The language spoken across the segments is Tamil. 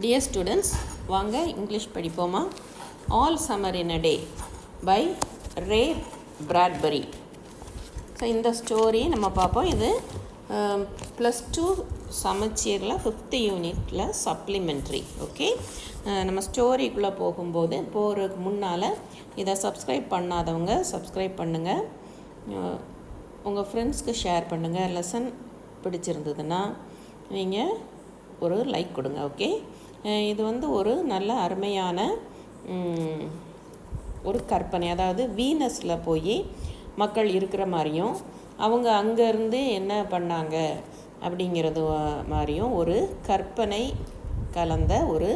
டியர் ஸ்டூடெண்ட்ஸ், வாங்க இங்கிலீஷ் படிப்போமா. All summer in a day by Ray Bradbury. So இந்த ஸ்டோரி நம்ம பார்ப்போம். இது +2 சமச்சீரில் 5th யூனிட்டில் சப்ளிமெண்ட்ரி. ஓகே, நம்ம ஸ்டோரிக்குள்ளே போகிறதுக்கு முன்னால் இதை சப்ஸ்கிரைப் பண்ணாதவங்க சப்ஸ்கிரைப் பண்ணுங்கள், உங்கள் ஃப்ரெண்ட்ஸ்க்கு ஷேர் பண்ணுங்கள். லெசன் பிடிச்சிருந்ததுன்னா நீங்கள் ஒரு லைக் கொடுங்க. ஓகே, இது வந்து ஒரு நல்ல அருமையான ஒரு கற்பனை. அதாவது வீனஸில் போய் மக்கள் இருக்கிற மாதிரியும் அவங்க அங்கேருந்து என்ன பண்ணாங்க அப்படிங்கிறது மாதிரியும் ஒரு கற்பனை கலந்த ஒரு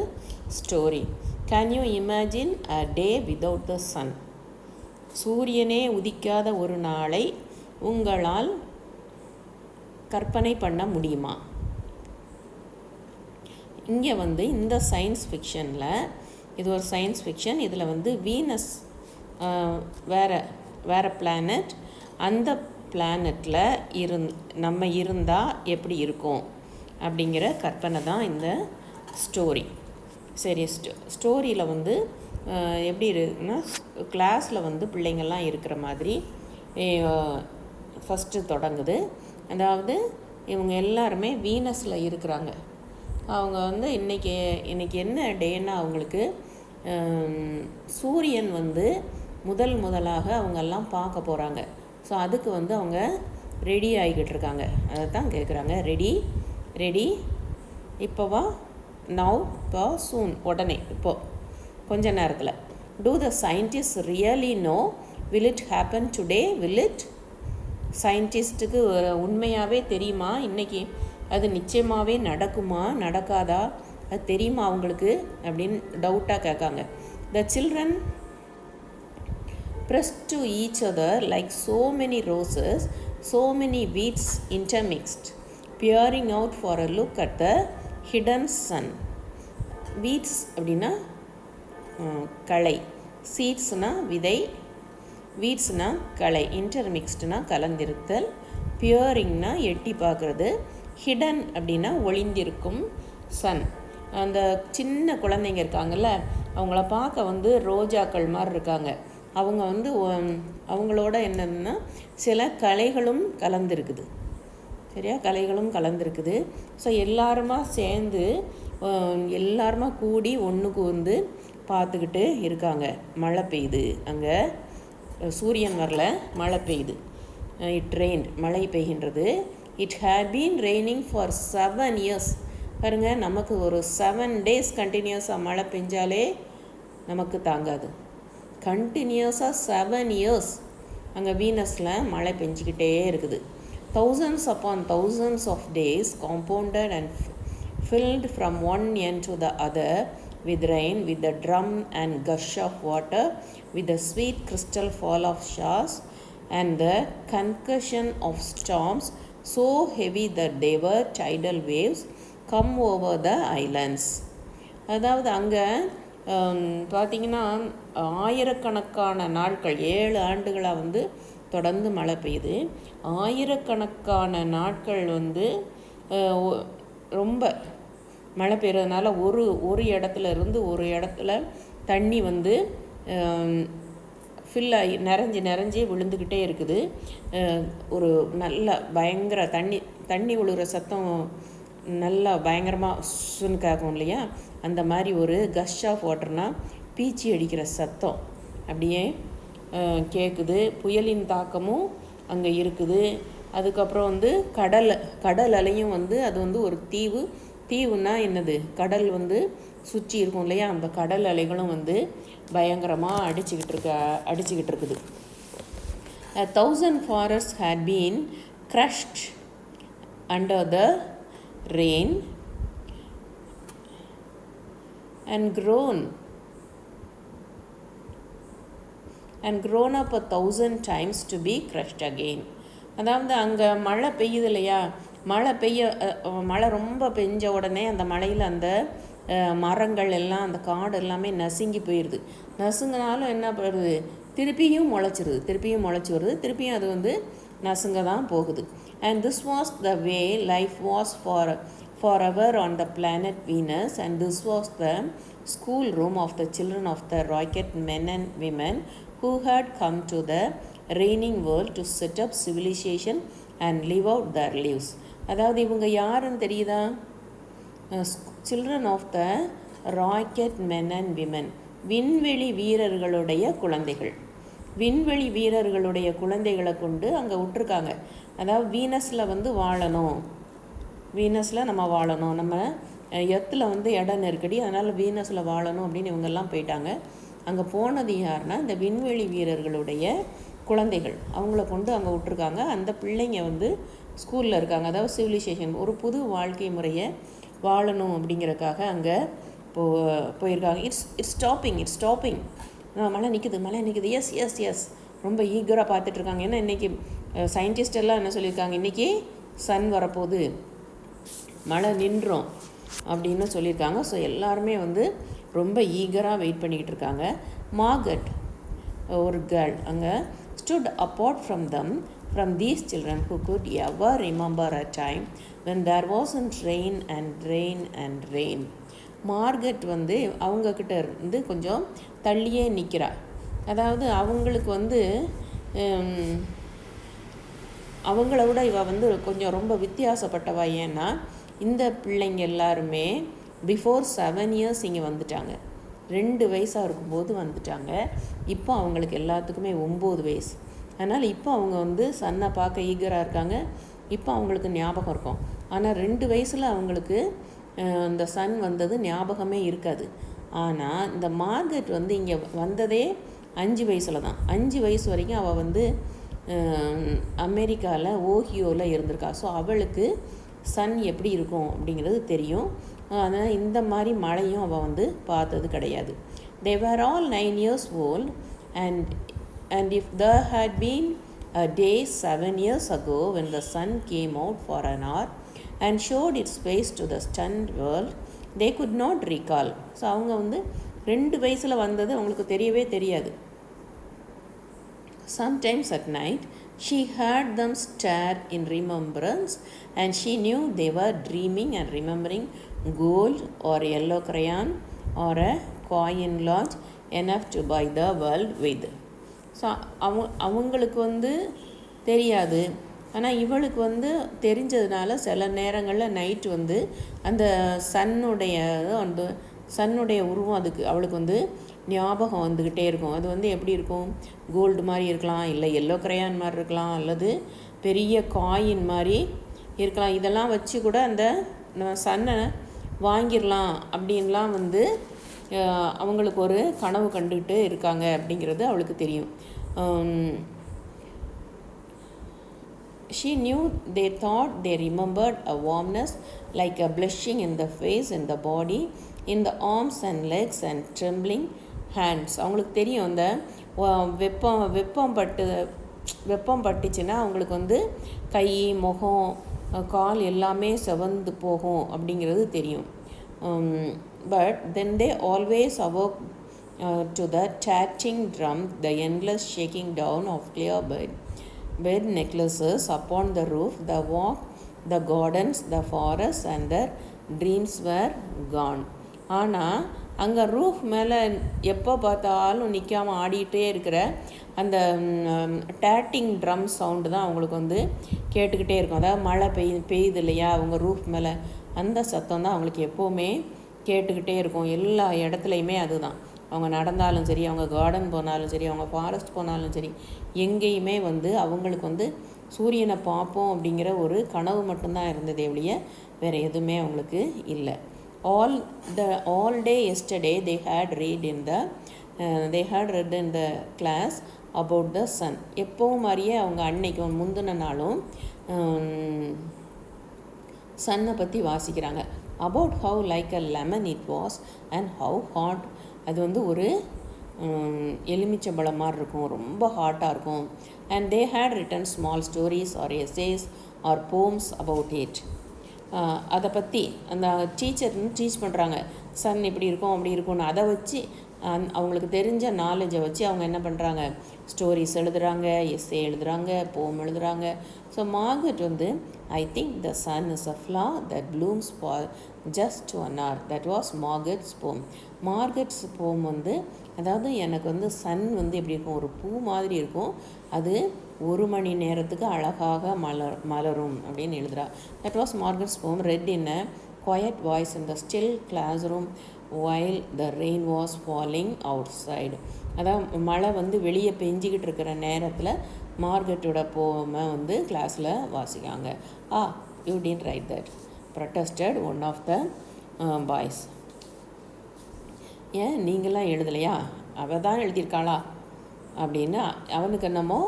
story. Can you imagine a day without the sun? சூரியனே உதிக்காத ஒரு நாளை உங்களால் கற்பனை பண்ண முடியுமா? இங்கே வந்து இந்த சயின்ஸ் ஃபிக்ஷனில், இது ஒரு சயின்ஸ் ஃபிக்ஷன், இதில் வந்து வீனஸ் வேறு பிளானட், அந்த பிளானட்டில் நம்ம இருந்தால் எப்படி இருக்கும் அப்படிங்கிற கற்பனை தான் இந்த ஸ்டோரி. சரி, ஸ்டோரியில் வந்து எப்படி இருக்குன்னா, கிளாஸில் வந்து பிள்ளைங்கள்லாம் இருக்கிற மாதிரி ஃபஸ்ட்டு தொடங்குது. அதாவது இவங்க எல்லாருமே வீனஸில் இருக்கிறாங்க. அவங்க வந்து இன்றைக்கி என்ன டேன்னா அவங்களுக்கு சூரியன் வந்து முதலாக அவங்கெல்லாம் பார்க்க போகிறாங்க. ஸோ அதுக்கு வந்து அவங்க ரெடி ஆகிக்கிட்டு இருக்காங்க. அதை தான் கேட்குறாங்க. ரெடி இப்போவா? நவ், இப்போ, சூன், உடனே, இப்போது, கொஞ்ச நேரத்தில். Do the scientist really know? Will it happen today? Will it? சயின்டிஸ்ட்டுக்கு உண்மையாகவே தெரியுமா இன்றைக்கி அது நிச்சயமாகவே நடக்குமா நடக்காதா, அது தெரியுமா அவங்களுக்கு அப்படின்னு டவுட்டாக கேட்காங்க. The children pressed to each other like so many roses, so many weeds intermixed, peering out for a look at the hidden sun. Weeds அப்படின்னா களை, சீட்ஸ்னா விதை, வீட்ஸ்னா களை, இன்டர்மிக்ஸ்டுனா கலந்திருத்தல், பியரிங்னா எட்டி பார்க்குறது, ஹிடன் அப்படின்னா ஒளிந்திருக்கும் சன். அந்த சின்ன குழந்தைங்க இருக்காங்கல்ல, அவங்கள பார்க்க வந்து ரோஜாக்கள் மாதிரி இருக்காங்க. அவங்க வந்து அவங்களோட என்னன்னா சில கலைகளும் கலந்துருக்குது. சரியா, கலைகளும் கலந்துருக்குது. ஸோ எல்லாருமா சேர்ந்து எல்லாருமா கூடி ஒன்று கூர்ந்து பார்த்துக்கிட்டு இருக்காங்க. மழை பெய்யுது, அங்கே சூரியன் வரல, மழை பெய்யுது. இட் ரெயின்ட், மழை பெய்கின்றது. It had been raining for 7 years. பாருங்கள், நமக்கு ஒரு 7 days கண்டினியூஸாக மழை பெஞ்சாலே நமக்கு தாங்காது. கண்டினியூஸாக 7 years அங்கே வீனஸில் மழை பெஞ்சிக்கிட்டே இருக்குது. thousands upon thousands of days compounded and filled from one end to the other with rain, with the drum and gush of water, with the sweet crystal fall of showers and the concussion of storms so heavy that they were tidal waves come over the islands. அதாவது அங்கே பார்த்திங்கன்னா ஆயிரக்கணக்கான நாட்கள், 7 ஆண்டுகளாக வந்து தொடர்ந்து மழை பெய்யுது. ஆயிரக்கணக்கான நாட்கள் வந்து ரொம்ப மழை பெய்கிறதுனால ஒரு இடத்துல இருந்து ஒரு இடத்துல தண்ணி வந்து ஃபில்லாகி நிறைஞ்சி விழுந்துக்கிட்டே இருக்குது. ஒரு நல்ல பயங்கர தண்ணி விழுகிற சத்தம் நல்லா பயங்கரமாக சுன்னு கேட்கும் இல்லையா, அந்த மாதிரி ஒரு கஷ் ஆஃப் வாட்டர்னால் பீச்சி அடிக்கிற சத்தம் அப்படியே கேட்குது. புயலின் தாக்கமும் அங்கே இருக்குது. அதுக்கப்புறம் வந்து கடல் அலையும் வந்து, அது வந்து ஒரு தீவுன்னா என்னது, கடல் வந்து சுற்றி இருக்கும் இல்லையா, அந்த கடல் அலைகளும் வந்து பயங்கரமாக அடிச்சுக்கிட்டு இருக்குது. 1000 forests had been crushed under the rain and grown up 1,000 times to be crushed again. அதாவது அங்கே மழை பெய்யுது இல்லையா, மழை ரொம்ப பெஞ்ச உடனே அந்த மழையில் அந்த மரங்கள் எல்லாம், அந்த காடு எல்லாமே நசுங்கி போயிடுது. நசுங்கினாலும் என்ன பண்ணுறது, திருப்பியும் முளைச்சி வருது, திருப்பியும் அது வந்து நசுங்க தான் போகுது. And this was the way life was forever on the planet Venus, and this was the school room of the children of the rocket men and women who had come to the reigning world to set up civilization and live out their lives. அதாவது இவங்க யாருன்னு தெரியுதா? Children of the rocket men and women, விண்வெளி வீரர்களுடைய குழந்தைகள். விண்வெளி வீரர்களுடைய குழந்தைகளை கொண்டு அங்கே விட்டுருக்காங்க. அதாவது வீனஸில் வந்து வாழணும், வீனஸில் நம்ம வாழணும், நம்ம எர்த்தில் வந்து இடம் நெருக்கடி, அதனால் வீனஸில் வாழணும் அப்படின்னு இவங்கெல்லாம் போயிட்டாங்க. அங்கே போனது யாருன்னா இந்த விண்வெளி வீரர்களுடைய குழந்தைகள், அவங்கள கொண்டு அங்கே விட்டுருக்காங்க. அந்த பிள்ளைங்க வந்து ஸ்கூலில் இருக்காங்க. அதாவது சிவிலைசேஷன், ஒரு புது வாழ்க்கை முறையை வாழணும் அப்படிங்கிறதுக்காக அங்கே போயிருக்காங்க. இட்ஸ் ஸ்டாப்பிங் மழை நிற்குது, எஸ் ரொம்ப ஈகராக பார்த்துட்ருக்காங்க. ஏன்னா இன்றைக்கி சயின்டிஸ்ட் எல்லாம் என்ன சொல்லியிருக்காங்க, இன்றைக்கி சன் வரப்போகுது, மழை நின்றோம் அப்படின்னு சொல்லியிருக்காங்க. ஸோ எல்லாருமே வந்து ரொம்ப ஈகராக வெயிட் பண்ணிக்கிட்டு இருக்காங்க. மார்கட், ஒரு கேர்ள், அங்கே stood apart from these children who could ever remember a time when there wasn't rain. Margot வந்து அவங்கக்கிட்ட இருந்து கொஞ்சம் தள்ளியே நிற்கிறா. அதாவது அவங்களுக்கு வந்து அவங்கள விட இவ வந்து கொஞ்சம் ரொம்ப வித்தியாசப்பட்டவா. ஏன்னா இந்த பிள்ளைங்க எல்லாருமே பிஃபோர் 7 years இங்கே வந்துட்டாங்க. 2 வயசாக இருக்கும்போது வந்துட்டாங்க. இப்போ அவங்களுக்கு எல்லாத்துக்குமே 9 வயசு. அதனால் இப்போ அவங்க வந்து சன்னை பார்க்க ஈகராக இருக்காங்க. இப்போ அவங்களுக்கு ஞாபகம் இருக்கும். ஆனால் 2 வயசில் அவங்களுக்கு இந்த சன் வந்தது ஞாபகமே இருக்காது. ஆனால் இந்த மார்கட் வந்து இங்கே வந்ததே 5 வயசில் தான். 5 வயசு வரைக்கும் அவள் வந்து அமெரிக்காவில் ஓஹியோவில் இருந்திருக்கா. ஸோ அவளுக்கு சன் எப்படி இருக்கும் அப்படிங்கிறது தெரியும். அதனால் இந்த மாதிரி மழையும் அவள் வந்து பார்த்தது கிடையாது. They were all 9 years old and if there had been a day 7 years ago when the sun came out for an hour and showed its face to the stunned world, they could not recall. So அவங்க வந்து 2 வயசில் வந்தது அவங்களுக்கு தெரியவே தெரியாது. Sometimes at night she heard them stare in remembrance and she knew they were dreaming and remembering gold or yellow crayon or a coin large enough to buy the world with. So அவங்களுக்கு வந்து தெரியாது. ஆனால் இவளுக்கு வந்து தெரிஞ்சதுனால சில நேரங்களில் நைட்டு வந்து அந்த சன்னுடைய உருவம் அவளுக்கு வந்து ஞாபகம் வந்துக்கிட்டே இருக்கும். அது வந்து எப்படி இருக்கும், கோல்டு மாதிரி இருக்கலாம், இல்லை எல்லோ கிரையான் மாதிரி இருக்கலாம், அல்லது பெரிய காயின் மாதிரி இருக்கலாம். இதெல்லாம் வச்சு கூட அந்த சன்னை வாங்கிடலாம் அப்படின்லாம் வந்து அவங்களுக்கு ஒரு கனவு கண்டுக்கிட்டு இருக்காங்க அப்படிங்கிறது அவளுக்கு தெரியும். She knew they thought they remembered a warmness like a blushing in the face, in the body, in the arms and legs and trembling hands. அவங்களுக்கு தெரியும் அந்த வெப்பம் பட்டுச்சுன்னா அவங்களுக்கு வந்து கை, முகம், கால் எல்லாமே செவந்து போகும் அப்படிங்கிறது தெரியும். But then they always awoke to the tattling drum, the endless shaking down of clear bed necklaces upon the roof, the walk, the gardens, the forest, and their dreams were gone. ஆனால் அங்கே ரூஃப் மேலே எப்போ பார்த்தாலும் நிற்காமல் ஆடிக்கிட்டே இருக்கிற அந்த டேட்டிங் ட்ரம் சவுண்டு தான் அவங்களுக்கு வந்து கேட்டுக்கிட்டே இருக்கும். அதாவது மழை பெய்யுது இல்லையா, அவங்க ரூஃப் மேலே அந்த சத்தம் தான் அவங்களுக்கு எப்போவுமே கேட்டுக்கிட்டே இருக்கும். எல்லா இடத்துலையுமே அதுதான். அவங்க நடந்தாலும் சரி, அவங்க கார்டன் போனாலும் சரி, அவங்க ஃபாரஸ்ட் போனாலும் சரி, எங்கேயுமே வந்து அவங்களுக்கு வந்து சூரியனை பார்ப்போம் அப்படிங்கிற ஒரு கனவு மட்டும்தான் இருந்ததே ஒழிய வேறு எதுவுமே அவங்களுக்கு இல்லை. all day yesterday they had read in the class about the sun. எப்போவும் மாதிரியே அவங்க அன்னைக்கு முந்தின நாளும் சன்னை பற்றி வாசிக்கிறாங்க. about how like a lemon it was and how hot. அது வந்து ஒரு எலுமிச்சம்பழம் மாதிரி இருக்கும், ரொம்ப ஹாட்டாக இருக்கும். and they had written small stories or essays or poems about it. அதை பற்றி அந்த டீச்சர் டீச் பண்ணுறாங்க. சன் இப்படி இருக்கும் அப்படி இருக்கும்னு அதை வச்சு அவங்களுக்கு தெரிஞ்ச நாலேஜை வச்சு அவங்க என்ன பண்ணுறாங்க, ஸ்டோரிஸ் எழுதுகிறாங்க, எஸ்ஸே எழுதுகிறாங்க, போம் எழுதுகிறாங்க. ஸோ மார்கரெட் வந்து I think the sun is a flower that blooms for just 1 hour. That was Margaret's poem. Margaret's poem வந்து அதாவது எனக்கு வந்து சன் வந்து எப்படி இருக்கும், ஒரு பூ மாதிரி இருக்கும், அது 1 மணி நேரத்துக்கு அழகாக மலரும் அப்படின்னு எழுதுகிறா. தட் வாஸ் மார்கரெட்ஸ் போம் red in a quiet voice in the still classroom while the rain was falling outside. அதான் மழை வந்து வெளியே பெஞ்சிக்கிட்டு இருக்கிற நேரத்தில் மார்கரெட்டோட போமை வந்து கிளாஸில் வாசிக்காங்க. You did write that, protested one of the boys. ஏன் நீங்களாம் எழுதலையா, அவள் தான் எழுதியிருக்காளா அப்படின்னு அவனுக்கு என்னமோ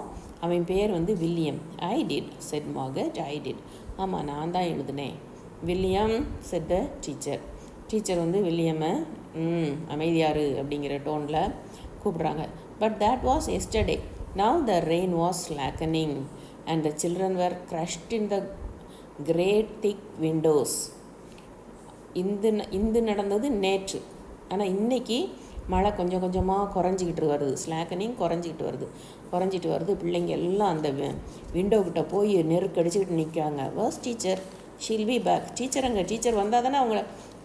அவன் பேர் வந்து William. I did said Margaret, I did. ஆமாம் நான் தான் எழுதினேன். William said the teacher. Teacher வந்து வில்லியமை அமைதியாரு அப்படிங்கிற டோனில் கூப்பிட்றாங்க. But that was yesterday. Now the rain was slackening and the children were crushed in the great thick windows. இது நடந்தது நேற்று. ஆனால் இன்றைக்கி மழை கொஞ்சம் கொஞ்சமாக குறைஞ்சிக்கிட்டு வருது. ஸ்லாக்கனிங் குறைஞ்சிட்டு வருது. பிள்ளைங்க எல்லாம் அந்த விண்டோக்கிட்ட போய் நெருக்கடிச்சிக்கிட்டு நிற்காங்க. Where's teacher she'll be back. Teacher வந்தால் தானே அவங்கள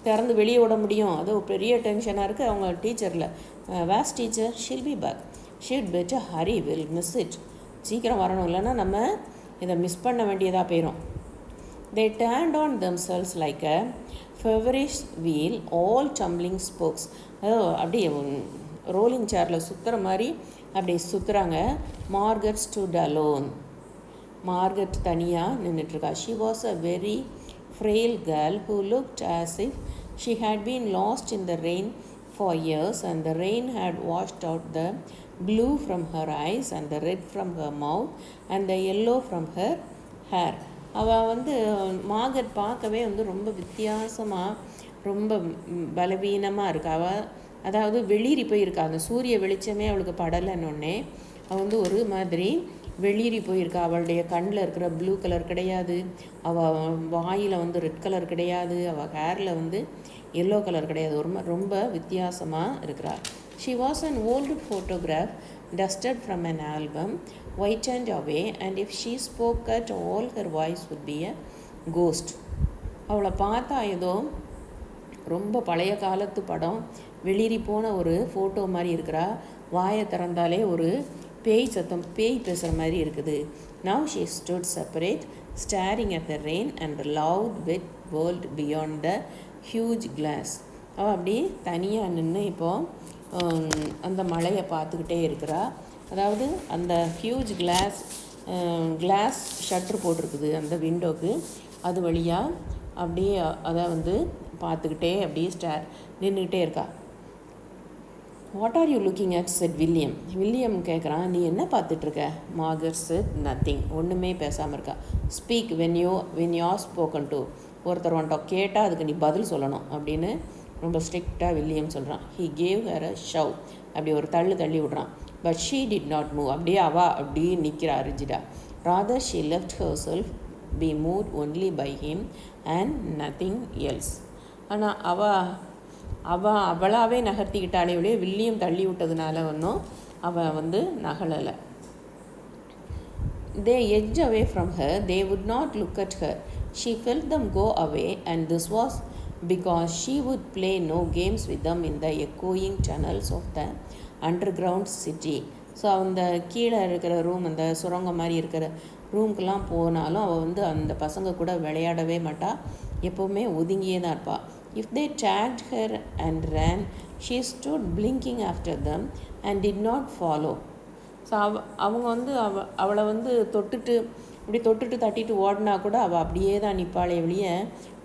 திறந்து வெளியே விட முடியும். அது பெரிய டென்ஷனாக இருக்குது அவங்க டீச்சரில். Where's teacher she'll be back. She'd better hurry will miss it. சீக்கிரம் வரணும், இல்லைன்னா நம்ம இதை மிஸ் பண்ண வேண்டியதாக போயிடும். They turned on themselves like a feverish wheel, all tumbling spokes. அப்படியே ரோலிங் சேரில் சுற்றுற மாதிரி அப்படி சுற்றுறாங்க. Margaret stood alone. மார்கரெட் தனியாக நின்றுட்டுருக்கா. She was a very frail girl who looked as if she had been lost in the rain for years, and the rain had washed out the blue from her eyes and the red from her mouth and the yellow from her hair. அவள் வந்து மார்கரெட் பார்க்கவே வந்து ரொம்ப வித்தியாசமாக, ரொம்ப பலவீனமாக இருக்கா. அதாவது வெளிரி போயிருக்கா. அந்த சூரிய வெளிச்சமே அவளுக்கு படலைன்னொன்னே அவள் வந்து ஒரு மாதிரி வெளிரி போயிருக்கா. அவளுடைய கண்ணில் இருக்கிற ப்ளூ கலர் கிடையாது, அவள் வாயில் வந்து ரெட் கலர் கிடையாது, அவள் ஹேரில் வந்து எல்லோ கலர் கிடையாது, ரொம்ப வித்தியாசமாக இருக்கிறாள். She was an old photograph dusted from an album, whitened away, and if she spoke at all, her voice would be a ghost. அவளை பார்த்தா ஏதோ ரொம்ப பழைய காலத்து படம், வெளிரி போன ஒரு ஃபோட்டோ மாதிரி இருக்கிறா. வாயை திறந்தாலே ஒரு பேய் பேசுகிற மாதிரி இருக்குது. Now she stood separate, staring at the rain and the loud wet world beyond the huge glass. அவள் அப்படி தனியாக நின்று இப்போது அந்த மலையை பார்த்துக்கிட்டே இருக்கிறா. அதாவது அந்த ஹியூஜ் கிளாஸ் ஷட்டர் போட்டிருக்குது அந்த விண்டோக்கு, அது வழியாக அப்படியே அதை வந்து பார்த்துக்கிட்டே அப்படியே நின்றுக்கிட்டே இருக்கா. What are you looking at set William. William கேட்குறான், நீ என்ன பார்த்துட்ருக்க? Margaret set nothing. ஒன்றுமே பேசாமல் இருக்கா. Speak when you are spoken to. ஒருத்தர் வந்துட்டோம் கேட்டால் அதுக்கு நீ பதில் சொல்லணும் அப்படின்னு ரொம்ப ஸ்ட்ரிக்டாக வில்லியம் சொல்கிறான். He gave her a shove. அப்படி ஒரு தள்ளி விட்றான். But she did not move. அப்படியே அப்படியே நிற்கிறா ரிஜிடா. Rather she left herself be move only by him and nothing else. ஆனால் அவளாவே நகர்த்திக்கிட்டாலே ஒழிய வில்லியம் தள்ளி விட்டதுனால ஒன்றும் அவள் வந்து நகலலை. They edged away from her. They would not look at her. She felt them go away, and this was because she would play no games with them in the echoing tunnels of the underground city. So அந்த கீழே இருக்கிற ரூம், அந்த சுரங்கம் மாதிரி இருக்கிற ரூம்க்கெலாம் போனாலும் அவள் வந்து அந்த பசங்க கூட விளையாடவே மாட்டாள். எப்போவுமே ஒதுங்கியே தான் இருப்பாள். If they tagged her and ran, she stood blinking after them and did not follow. So அவங்க வந்து அவளை வந்து தொட்டுட்டு தட்டிட்டு ஓடினா கூட அவள் அப்படியே தான் நிற்பாளே வெளியே,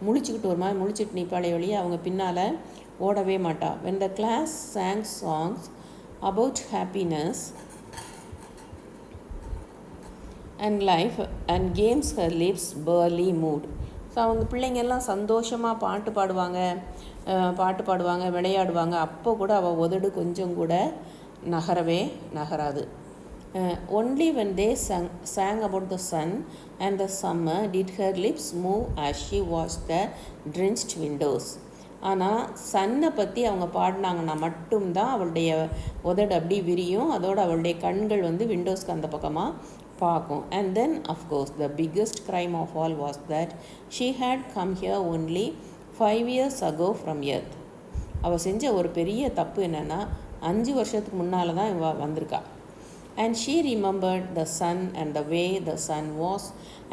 முழிச்சுக்கிட்டு ஒரு மாதிரி முழிச்சிட்டு நிற்பாளே வெளியே, அவங்க பின்னால் ஓடவே மாட்டாள். When the class sang songs about happiness and life and games, her lips barely moved. So அவங்க பிள்ளைங்கெல்லாம் சந்தோஷமாக பாட்டு பாடுவாங்க, விளையாடுவாங்க. அப்போ கூட அவள் உதடு கொஞ்சம் கூட நகராது. Only when they sang about the sun and the summer did her lips move as she watched the drenched windows. ஆனால் சன்னை பற்றி அவங்க பாடினாங்கன்னா மட்டும்தான் அவளுடைய உதடு அப்படி விரியும், அதோடு அவளுடைய கண்கள் வந்து விண்டோஸ்க்கு அந்த பக்கமாக பார்க்கும். And then of course the biggest crime of all was that she had come here only 5 years ago from Earth. அவள் செஞ்ச ஒரு பெரிய தப்பு என்னென்னா 5 வருஷத்துக்கு முன்னால் தான் இவள் வந்திருக்கா. And she remembered the sun and the way the sun was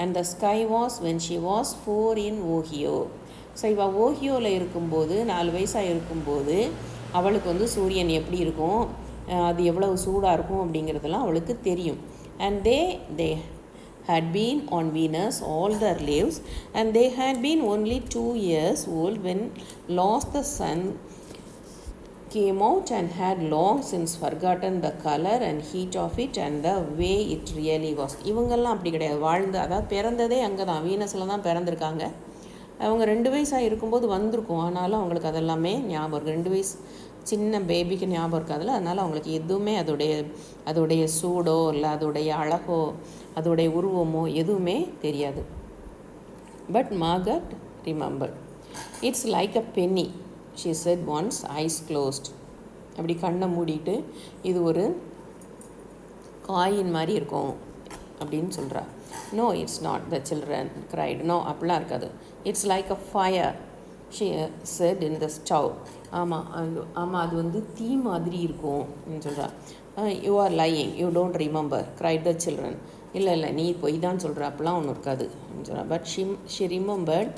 and the sky was when she was 4 in Ohio. So இவள் ஓஹியோவில் இருக்கும்போது 4 வயசாக இருக்கும்போது அவளுக்கு வந்து சூரியன் எப்படி இருக்கும், அது எவ்வளவு சூடாக இருக்கும் அப்படிங்கிறதெல்லாம் அவளுக்கு தெரியும். And they had been on Venus all their lives, and they had been only 2 years old when lost the sun came out and had long since forgotten the color and heat of it and the way it really was. இவங்கெல்லாம் அப்படி கிடையாது, வாழ்ந்து அதாவது பிறந்ததே அங்கே தான், வீனஸில் தான் பிறந்திருக்காங்க. அவங்க 2 வயசாக இருக்கும்போது வந்திருக்கும், ஆனாலும் அவங்களுக்கு அதெல்லாமே ஞாபகம் இருக்குது. 2 வயசு சின்ன பேபிக்கு ஞாபகம் இருக்காதுல்ல, அதனால் அவங்களுக்கு எதுவுமே அதோடைய சூடோ இல்லை அதோடைய அழகோ அதோடைய உருவமோ எதுவுமே தெரியாது. But Margaret remembered. It's like a penny, she said once, eyes closed. அப்படி கண்ணை மூடிட்டு இது ஒரு காயின் மாதிரி இருக்கும் அப்படின்னு சொல்கிறா. No, it's not, the children cried. No, அப்படிலாம் இருக்காது. It's like a fire, she said, in the stove. ஆமாம் அது வந்து தீ மாதிரி இருக்கும் அப்படின்னு சொல்கிறா. You are lying, you don't remember, cried the children. இல்லை நீ பொய் தான் சொல்கிற, அப்படிலாம் ஒன்றும் இருக்காது அப்படின்னு சொல்கிறா. But she remembered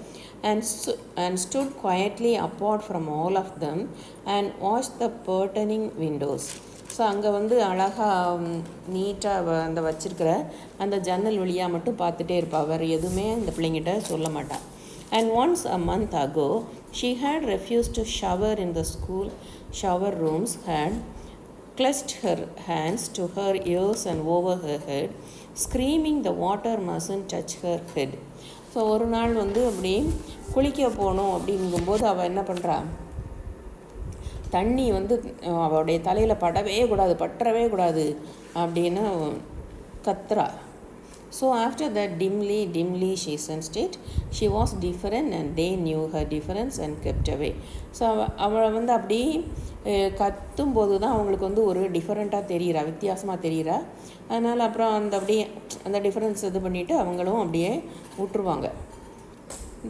and stood quietly apart from all of them and watched the curtaining windows. So அங்கே வந்து அழகாக நீட்டாக அந்த வச்சுருக்கிற அந்த ஜன்னல் வழியாக மட்டும் பார்த்துட்டே இருப்பாள், வேறு எதுவுமே அந்த பிள்ளைங்கிட்ட சொல்ல மாட்டாள். And once a month ago she had refused to shower in the school shower rooms, had clutched her hands to her ears and over her head, screaming the water mustn't touch her head. So ஒரு நாள் வந்து அப்படி குளிக்க போகணும் அப்படிங்கும்போது அவள் என்ன பண்ணுறா, தண்ணி வந்து அவளுடைய தலையில் பற்றவே கூடாது அப்படின்னு கத்துறா. So after that dimly she sensed it. She was different and they knew her difference and kept away. So அவளை வந்து அப்படி கத்தும்போது தான் அவங்களுக்கு வந்து ஒரு டிஃப்ரெண்ட்டாக தெரிகிறா, வித்தியாசமாக தெரிகிறா. அதனால் அப்புறம் அந்த டிஃப்ரென்ஸ் இது பண்ணிவிட்டு அவங்களும் அப்படியே விட்டுருவாங்க.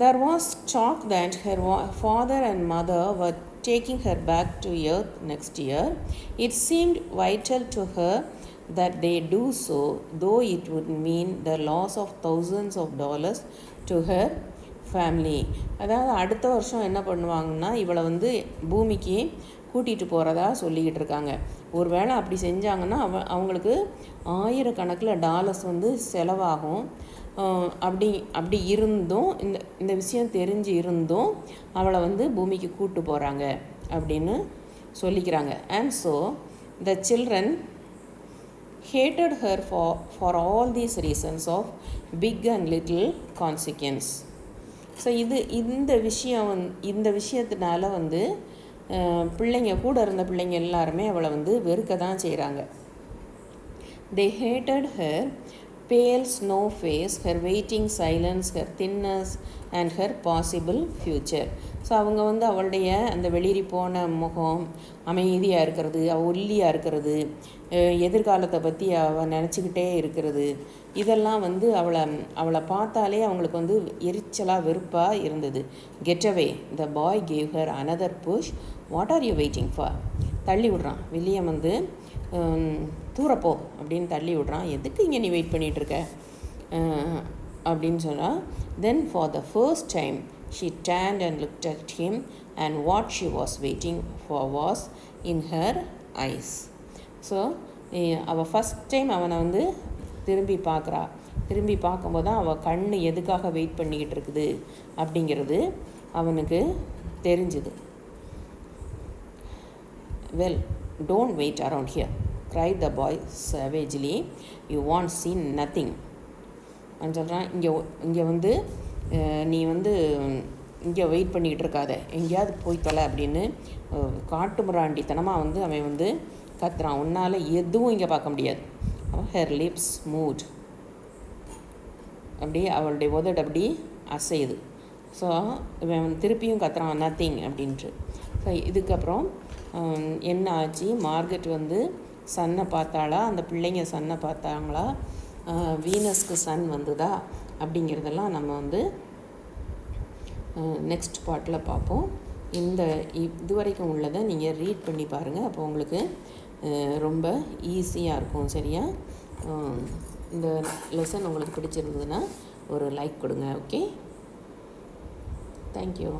There was talk that her father and mother were taking her back to earth next year. It seemed vital to her that they do so, though it would mean the loss of thousands of dollars to her family. அதாவது அடுத்த வருஷம் என்ன பண்ணுவாங்கன்னா, இவளை வந்து பூமிக்கு கூட்டிகிட்டு போகிறதா சொல்லிக்கிட்டு இருக்காங்க. ஒரு வேளை அப்படி செஞ்சாங்கன்னா அவங்களுக்கு ஆயிரக்கணக்கில் டாலர்ஸ் வந்து செலவாகும். அப்படி இருந்தும் இந்த விஷயம் தெரிஞ்சு இருந்தும் அவளை வந்து பூமிக்கு கூட்டு போகிறாங்க அப்படின்னு சொல்லிக்கிறாங்க. And so the children hated her for all these reasons of big and little consequence. So இந்த விஷயத்தினால வந்து பிள்ளைங்க கூட இருந்த பிள்ளைங்க எல்லாருமே அவளை வந்து வெறுக்க தான் செய்கிறாங்க. They hated her pale snow face, her waiting silence, her thinness and her possible future. So அவங்க வந்து அவளுடைய அந்த வெளிரி போன முகம், அமைதியாக இருக்கிறது, ஒல்லியாக இருக்கிறது, எதிர்காலத்தை பற்றி அவள் நினச்சிக்கிட்டே இருக்கிறது, இதெல்லாம் வந்து அவளை பார்த்தாலே அவங்களுக்கு வந்து எரிச்சலாக வெறுப்பாக இருந்தது. Get away, the boy gave her another push. What are you waiting for? தள்ளி விடுறான் வில்லியம் வந்து, தூரப்போ அப்படின்னு தள்ளி விடுறான். எதுக்கு இங்கே நீ வெயிட் பண்ணிகிட்ருக்க அப்படின்னு சொன்னால், தென் for the first time she turned and looked at him, and what she was waiting for was in her eyes. So அவள் ஃபஸ்ட் டைம் அவனை வந்து திரும்பி பார்க்கும்போது தான் அவள் கண் எதுக்காக வெயிட் பண்ணிக்கிட்டு இருக்குது அப்படிங்கிறது அவனுக்கு தெரிஞ்சுது. Well, don't wait around here, cried the boy savagely. You won't see nothing. அவன் சொல்கிறான், இங்கே வந்து நீ வந்து இங்கே வெயிட் பண்ணிக்கிட்டு இருக்காத, எங்கேயாவது போய் தொலை அப்படின்னு காட்டுமிராண்டித்தனமாக வந்து அவன் வந்து கத்துறான். உன்னால் எதுவும் இங்கே பார்க்க முடியாது. ஹெர் லிப்ஸ் மூட், அப்படி அவளுடைய உதடு அப்படி அசையுது. ஸோ இவன் திருப்பியும் கத்துறான் நத்திங் அப்படின்ட்டு. ஸோ இதுக்கப்புறம் என்ன ஆச்சு, மார்கெட் வந்து சன்னை பார்த்தாளா, அந்த பிள்ளைங்க சன்னை பார்த்தாங்களா, வீனஸ்க்கு சன் வந்துதா அப்படிங்கிறதெல்லாம் நம்ம வந்து நெக்ஸ்ட் பார்ட்டில் பார்ப்போம். இது வரைக்கும் உள்ளதை நீங்கள் ரீட் பண்ணி பாருங்கள். அப்போ உங்களுக்கு ரொம்ப ஈஸியாக இருக்கும். சரியா? இந்த லெசன் உங்களுக்கு பிடிச்சிருந்ததுன்னா ஒரு லைக் கொடுங்க. Okay, thank you.